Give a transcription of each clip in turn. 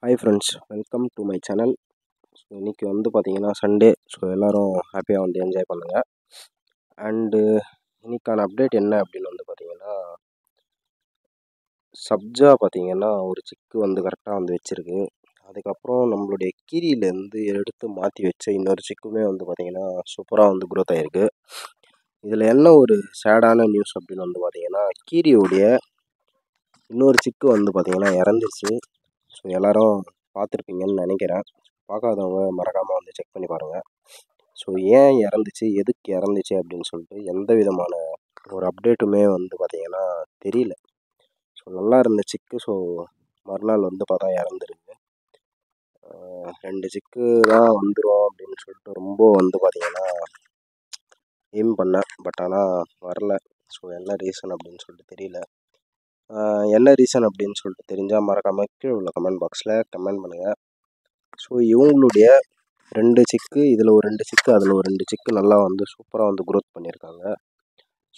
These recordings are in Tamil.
Hi friends, welcome to my channel. So இன்றைக்கி வந்து பார்த்திங்கன்னா சண்டே. ஸோ எல்லோரும் ஹாப்பியாக வந்து என்ஜாய் பண்ணுங்கள். அண்டு இன்றைக்கான அப்டேட் என்ன அப்படின்னு வந்து பார்த்திங்கன்னா, சப்ஜா பார்த்திங்கன்னா ஒரு சிக்கு வந்து கரெக்டாக வந்து வச்சுருக்கு. அதுக்கப்புறம் நம்மளுடைய கீரியிலேருந்து எடுத்து மாற்றி வச்ச இன்னொரு சிக்குமே வந்து பார்த்திங்கன்னா சூப்பராக வந்து க்ரோத் ஆகிருக்கு. இதில் என்ன ஒரு சேடான நியூஸ் அப்படின்னு வந்து பார்த்திங்கன்னா, கீரியோடைய இன்னொரு சிக்கு வந்து பார்த்திங்கன்னா இறந்துருச்சு. ஸோ எல்லோரும் பார்த்துருப்பீங்கன்னு நினைக்கிறேன். பார்க்காதவங்க மறக்காமல் வந்து செக் பண்ணி பாருங்கள். ஸோ ஏன் இறந்துச்சு, எதுக்கு இறந்துச்சு அப்படின்னு சொல்லிட்டு எந்த விதமான ஒரு அப்டேட்டுமே வந்து பார்த்திங்கன்னா தெரியல. ஸோ நல்லா இருந்த சிக்கு ஸோ மறுநாள் வந்து பார்த்தா இறந்துருக்கு. 2 சிக்கு தான் வந்துடும் அப்படின்னு சொல்லிட்டு ரொம்ப வந்து பார்த்திங்கன்னா எய்ம் பண்ணேன். பட் ஆனால் வரல. ஸோ என்ன ரீசன் அப்படின்னு சொல்லிட்டு தெரியல. என்ன ரீசன் அப்படின்னு சொல்லிட்டு தெரிஞ்சால் மறக்காமல் கீழே உள்ள கமெண்ட் பாக்ஸில் கமெண்ட் பண்ணுங்கள். ஸோ இவங்களுடைய 2 சிக்கு, இதில் ஒரு 2 சிக்கு, அதில் ஒரு 2 சிக்கு நல்லா வந்து சூப்பராக வந்து க்ரோத் பண்ணியிருக்காங்க.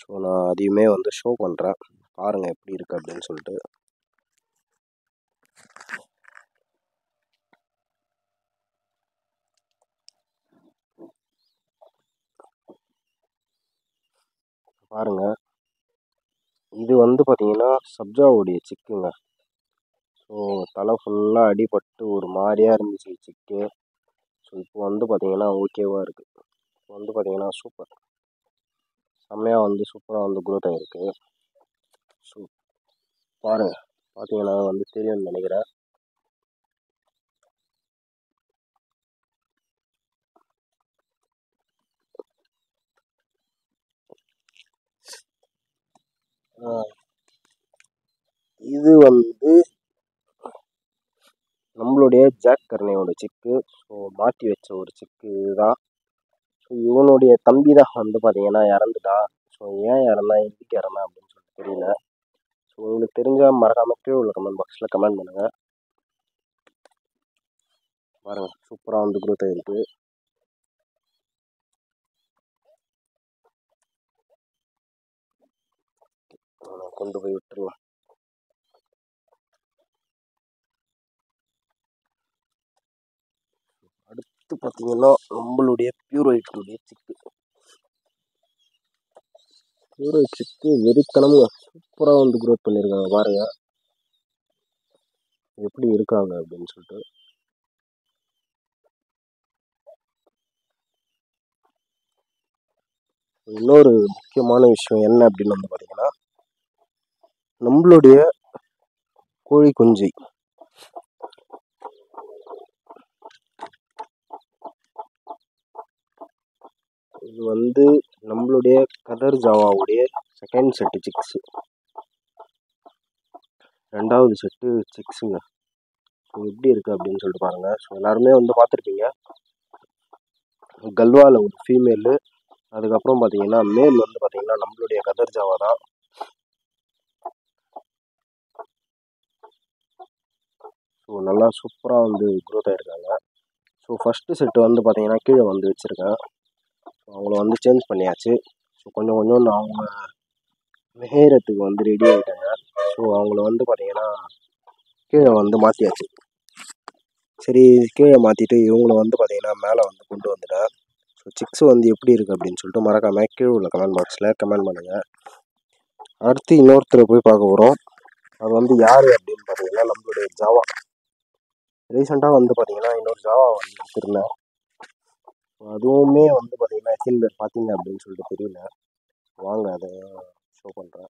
ஸோ நான் அதையுமே வந்து ஷோ பண்ணுறேன், பாருங்கள் எப்படி இருக்குது அப்படின்னு சொல்லிட்டு. பாருங்கள், இது வந்து பார்த்திங்கன்னா சப்ஜாவுடைய சிக்குங்க. ஸோ தலை ஃபுல்லாக அடிபட்டு ஒரு மாதிரியாக இருந்துச்சு சிக்கு. ஸோ இப்போ வந்து பார்த்திங்கன்னா ஓகேவாக இருக்குது. இப்போ வந்து பார்த்திங்கன்னா சூப்பர் செம்மையாக வந்து சூப்பராக வந்து க்ரோத் ஆகிருக்கு. ஸோ பாருங்கள், பார்த்தீங்கன்னா வந்து தெரியும்னு நினைக்கிறேன். இது வந்து நம்மளுடைய ஜாக் கர்னேயோட சிக்கு. ஸோ மாற்றி வச்ச ஒரு சிக்கு இதுதான். ஸோ இவனுடைய தம்பி தான் வந்து பார்த்தீங்கன்னா இறந்துட்டா. ஸோ ஏன் இறந்தா, எதுக்கு இறந்தா அப்படின்னு சொல்லிட்டு தெரியல. ஸோ உங்களுக்கு தெரிஞ்சால் மறக்காமல் கீழே உள்ள கமெண்ட் பாக்ஸில் கமெண்ட் பண்ணுங்கள். பாருங்கள், சூப்பராக வந்து க்ரோத் ஆகிருக்கு. கொண்டு போய் விட்டுருலாம். அடுத்து பார்த்தீங்கன்னா நம்மளுடைய பியூர் ஒயிட்டுடைய சிக்கு. பியூர் ஒயிட் சிக்கு வெறித்தனமும் சூப்பராக வந்து க்ரோத் பண்ணியிருக்காங்க. பாருங்கள் எப்படி இருக்காங்க அப்படின்னு சொல்லிட்டு. இன்னொரு முக்கியமான விஷயம் என்ன அப்படின்னு வந்து பார்த்தீங்கன்னா, நம்மளுடைய கோழி குஞ்சு இது வந்து நம்மளுடைய கதர் ஜாவாவுடைய செகண்ட் செட்டு சிக்ஸு, 2வது செட்டு சிக்ஸுங்க. ஸோ எப்படி இருக்குது அப்படின்னு சொல்லிட்டு பாருங்கள். ஸோ எல்லாருமே வந்து பார்த்துருப்பீங்க. கல்வாவில் ஒரு ஃபீமேலு, அதுக்கப்புறம் பார்த்தீங்கன்னா மேல் வந்து பார்த்தீங்கன்னா நம்மளுடைய கதர் ஜாவா தான். ஸோ நல்லா சூப்பராக வந்து க்ரோத் ஆகிருக்காங்க. ஸோ ஃபஸ்ட்டு செட்டு வந்து பார்த்தீங்கன்னா கீழே வந்து வச்சுருக்கேன். ஸோ அவங்கள வந்து சேஞ்ச் பண்ணியாச்சு. ஸோ கொஞ்சம் கொஞ்சம் அவங்க மேயறதுக்கு வந்து ரெடி ஆகிட்டாங்க. ஸோ அவங்கள வந்து பார்த்தீங்கன்னா கீழே வந்து மாற்றியாச்சு. சரி, கீழே மாற்றிட்டு இவங்கள வந்து பார்த்தீங்கன்னா மேலே வந்து கொண்டு வந்துட்டேன். ஸோ சிக்ஸ் வந்து எப்படி இருக்குது அப்படின்னு சொல்லிட்டு மறக்காமல் கீழே உள்ள கமெண்ட் பாக்ஸில் கமெண்ட் பண்ணுங்கள். அடுத்து இன்னொருத்தரை போய் பார்க்க போகிறோம். அது வந்து யார் அப்படின்னு பார்த்தீங்கன்னா நம்மளுடைய ஜாவா. ரீசெண்டாக வந்து பார்த்தீங்கன்னா இன்னொரு ஜாவா வந்து எடுத்திருந்தேன். அதுவுமே வந்து பார்த்தீங்கன்னா எத்தனை பேர் பார்த்தீங்க அப்படின்னு சொல்லிட்டு தெரியல. வாங்க அதை ஷோ பண்ணுறேன்.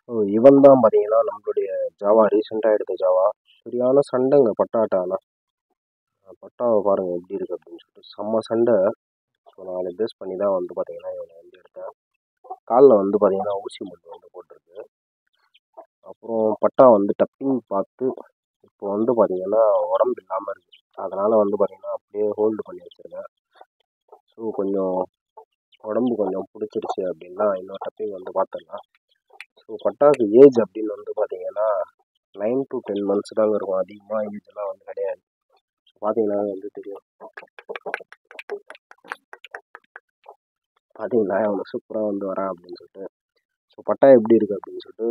ஸோ இவன் தான் பார்த்தீங்கன்னா நம்மளுடைய ஜாவா, ரீசெண்டாக எடுத்த ஜாவா. சரியான சண்டைங்க பட்டாட்டானா. பட்டாவை பாருங்கள் எப்படி இருக்குது அப்படின்னு சொல்லிட்டு செம்ம சண்டை. ஸோ நான் அதை பேஸ் பண்ணி தான் வந்து பார்த்தீங்கன்னா இவனை வந்து எடுத்தேன். காலில் வந்து பார்த்தீங்கன்னா ஊசி முள் வந்து போட்டிருக்கு. அப்புறம் பட்டா வந்து டப்பிங் பார்த்து இப்போ வந்து பார்த்தீங்கன்னா உடம்பு இல்லாமல் இருக்குது. அதனால் வந்து பார்த்தீங்கன்னா அப்படியே ஹோல்டு பண்ணி வச்சுருக்கேன். ஸோ கொஞ்சம் உடம்பு கொஞ்சம் பிடிச்சிருச்சு அப்படின்னா இன்னொரு டப்பிங் வந்து பார்த்துடலாம். ஸோ பட்டாவுக்கு ஏஜ் அப்படின்னு வந்து பார்த்தீங்கன்னா 9 to 10 months தாங்க இருக்கும். அதிகமாக ஏஜ்லாம் வந்து கிடையாது. பார்த்தீங்கன்னா வந்து தெரியும். பார்த்தீங்களா எவ்வளோ சூப்பராக வந்து வரான் அப்படின்னு சொல்லிட்டு. ஸோ பட்டா எப்படி இருக்குது அப்படின்னு சொல்லிட்டு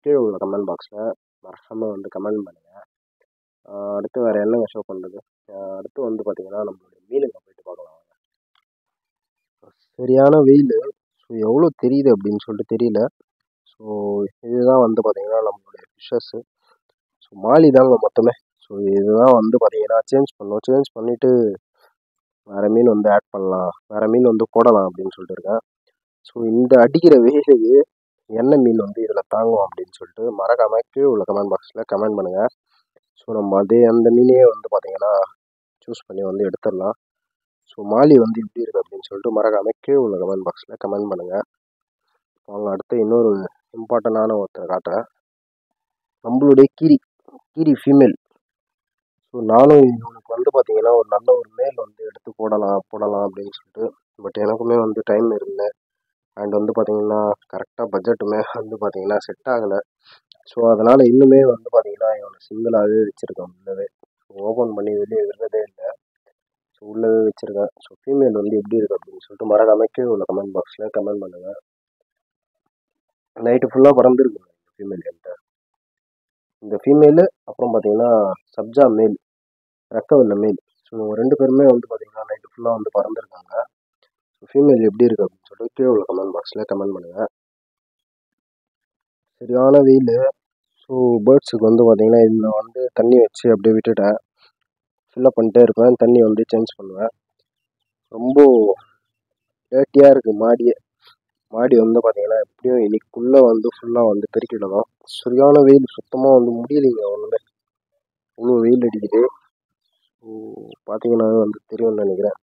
கீழே உள்ள கமெண்ட் பாக்ஸில் மறக்காமல் வந்து கமெண்ட் பண்ணுங்கள். அடுத்து வேறு என்னங்க ஷோ பண்ணுறது? அடுத்து வந்து பார்த்தீங்கன்னா நம்மளுடைய மீனுங்க போயிட்டு பார்க்கலாம். சரியான வெயில். ஸோ எவ்வளோ தெரியுது அப்படின்னு சொல்லிட்டு தெரியல. ஸோ இதுதான் வந்து பார்த்தீங்கன்னா நம்மளுடைய ஃபிஷ்ஷஸ்ஸு. ஸோ மாலி தாங்க மொத்தமே. ஸோ இதுதான் வந்து பார்த்தீங்கன்னா சேஞ்ச் பண்ணணும். சேஞ்ச் பண்ணிவிட்டு வேறு மீன் வந்து ஆட் பண்ணலாம், வேறு மீன் வந்து போடலாம் அப்படின்னு சொல்லிட்டு இருக்கேன். ஸோ இந்த அடிக்கிற வெயிலுக்கு என்ன மீன் வந்து இதில் தாங்கும் அப்படின்னு சொல்லிட்டு மறக்காமல் கீழே உள்ள கமெண்ட் பாக்ஸில் கமெண்ட் பண்ணுங்கள். ஸோ நம்ம அந்த மீனையே வந்து பார்த்தீங்கன்னா சூஸ் பண்ணி வந்து எடுத்துடலாம். ஸோ மாலி வந்து எப்படி இருக்குது அப்படின்னு சொல்லிட்டு மறக்காமல் கீழே உள்ள கமெண்ட் பாக்ஸில் கமெண்ட் பண்ணுங்கள். அவங்க அடுத்து இன்னொரு இம்பார்ட்டண்டான ஒருத்தரை காட்டுறேன். நம்மளுடைய கீரி ஃபீமேல். ஸோ நானும் இவனுக்கு வந்து பார்த்தீங்கன்னா ஒரு நல்ல ஒரு மேல் வந்து எடுத்து போடலாம் அப்படின்னு சொல்லிட்டு. பட் எனக்குமே வந்து டைம் இல்லை. அண்ட் வந்து பார்த்தீங்கன்னா கரெக்டாக பட்ஜெட்டுமே வந்து பார்த்தீங்கன்னா செட் ஆகலை. ஸோ அதனால் இன்னுமே வந்து பார்த்தீங்கன்னா இவனை சிங்கிளாகவே வச்சுருக்கேன் உள்ளவே. ஓப்பன் பண்ணி வெளியே விடுறதே இல்லை. ஸோ உள்ளவே வச்சுருக்கேன். ஸோ ஃபீமேல் வந்து எப்படி இருக்குது அப்படின்னு சொல்லிட்டு மறக்காம கீழே உள்ள கமெண்ட் பாக்ஸில் கமெண்ட் பண்ணுங்கள். நைட்டு ஃபுல்லாக பறந்துருக்குங்க இந்த ஃபீமேல் என்கிட்ட. இந்த ஃபீமேலு அப்புறம் பார்த்தீங்கன்னா சப்ஜா மேல், ரெக்கவல்ல மேல். ஸோ 2 பேருமே வந்து பார்த்தீங்கன்னா நைட்டு ஃபுல்லாக வந்து பறந்துருக்காங்க. ஸோ ஃபீமேல் எப்படி இருக்குது அப்படின்னு சொல்லிட்டு கீழே உள்ள கமெண்ட் பாக்ஸில் கமெண்ட் பண்ணுங்கள். சரியான வெயில். ஸோ பேர்ட்ஸுக்கு வந்து பார்த்தீங்கன்னா இதில் வந்து தண்ணி வச்சு அப்படியே விட்டுட்டேன். ஃபில்லப் பண்ணிட்டே இருப்பேன், தண்ணி வந்து சேஞ்ச் பண்ணுவேன். ரொம்ப டேர்ட்டியாக இருக்குது மாடி வந்து பார்த்தீங்கன்னா எப்படியும் இன்னைக்குள்ளே வந்து ஃபுல்லாக வந்து பெருக்கிடணும். சரியான வெயில், சுத்தமாக வந்து முடியலைங்க ஒன்றுமே. அவ்வளோ வெயில் அடிக்குது. ஸோ பார்த்தீங்கன்னா வந்து தெரியும்னு நினைக்கிறேன்.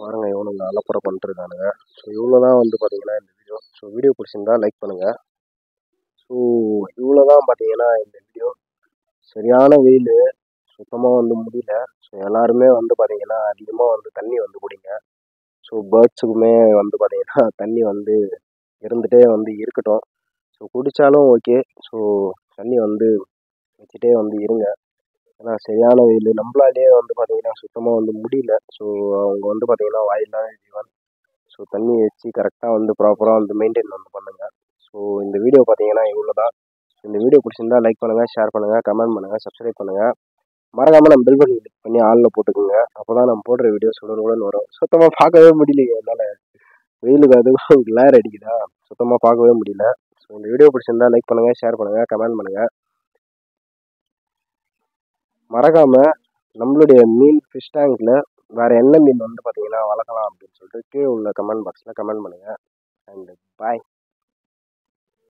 பாருங்க இவனுங்க அலப்பறை பண்ணிட்டுருக்கானுங்க. ஸோ இவ்வளோ தான் வந்து பார்த்தீங்கன்னா இந்த வீடியோ. ஸோ வீடியோ பிடிச்சிருந்தா லைக் பண்ணுங்கள். ஸோ இவ்வளோ தான் பார்த்தீங்கன்னா இந்த வீடியோ. சரியான வெயில், சுத்தமாக வந்து முடியல. ஸோ எல்லாருமே வந்து பார்த்தீங்கன்னா அதிகமாக வந்து தண்ணி வந்து குடிங்க. ஸோ பேர்ட்ஸுக்குமே வந்து பார்த்தீங்கன்னா தண்ணி வந்து இருந்துகிட்டே வந்து இருக்கட்டும். ஸோ குடித்தாலும் ஓகே. ஸோ தண்ணி வந்து வச்சுட்டே வந்து இருங்க. ஏன்னா சரியான வெயில், நம்மளாலேயே வந்து பார்த்தீங்கன்னா சுத்தமாக வந்து முடியல. ஸோ அவங்க வந்து பார்த்தீங்கன்னா வாயில்லாத ஜீவன். ஸோ தண்ணி வச்சு கரெக்டாக வந்து ப்ராப்பராக வந்து மெயின்டைன் வந்து பண்ணுங்கள். ஸோ இந்த வீடியோ பார்த்தீங்கன்னா இவ்வளோ தான். இந்த வீடியோ பிடிச்சிருந்தா லைக் பண்ணுங்கள், ஷேர் பண்ணுங்கள், கமெண்ட் பண்ணுங்கள், சப்ஸ்கிரைப் பண்ணுங்கள். மறக்காமல் நம்ம பெல் பட்டன் கிளிக் பண்ணி ஆளில் போட்டுக்கோங்க. அப்போ தான் நம்ம போடுற வீடியோஸ் உடனுக்குடன் வரும். சுத்தமாக பார்க்கவே முடியலைங்க என்னால். வெயிலுக்கு அதுவும் கிளார் அடிக்குதா, சுத்தமாக பார்க்கவே முடியல. ஸோ இந்த வீடியோ பிடிச்சிருந்தா லைக் பண்ணுங்கள், ஷேர் பண்ணுங்கள், கமெண்ட் பண்ணுங்கள். மறக்காமல் நம்மளுடைய மீன் ஃபிஷ் டேங்க்கில் வேறு என்ன மீன் வந்து பார்த்தீங்கன்னா வளர்க்கலாம் அப்படின்னு சொல்லிட்டு கீழே உள்ள கமெண்ட் பாக்ஸில் கமெண்ட் பண்ணுங்கள். அண்ட் பாய்.